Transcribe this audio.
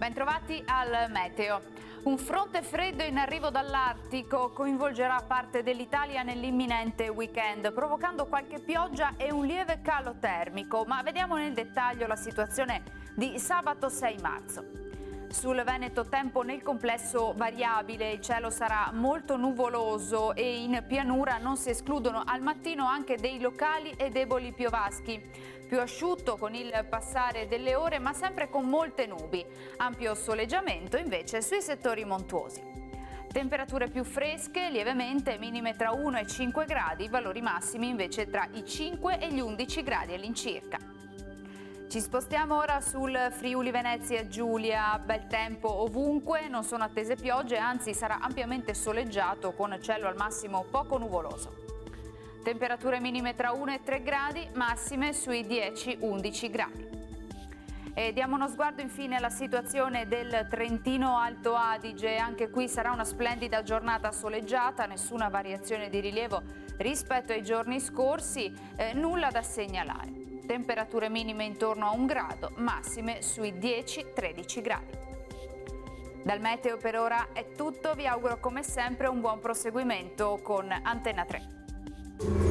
Bentrovati al meteo. Un fronte freddo in arrivo dall'Artico coinvolgerà parte dell'Italia nell'imminente weekend, provocando qualche pioggia e un lieve calo termico. Ma vediamo nel dettaglio la situazione di sabato 6 marzo. Sul Veneto tempo nel complesso variabile, il cielo sarà molto nuvoloso e in pianura non si escludono al mattino anche dei locali e deboli piovaschi. Più asciutto con il passare delle ore, ma sempre con molte nubi. Ampio soleggiamento invece sui settori montuosi. Temperature più fresche, lievemente, minime tra 1 e 5 gradi, valori massimi invece tra i 5 e gli 11 gradi all'incirca. Ci spostiamo ora sul Friuli Venezia Giulia, bel tempo ovunque, non sono attese piogge, anzi sarà ampiamente soleggiato con cielo al massimo poco nuvoloso. Temperature minime tra 1 e 3 gradi, massime sui 10-11 gradi. E diamo uno sguardo infine alla situazione del Trentino Alto Adige, anche qui sarà una splendida giornata soleggiata, nessuna variazione di rilievo rispetto ai giorni scorsi, nulla da segnalare. Temperature minime intorno a 1 grado, massime sui 10-13 gradi. Dal meteo per ora è tutto, vi auguro come sempre un buon proseguimento con Antenna 3.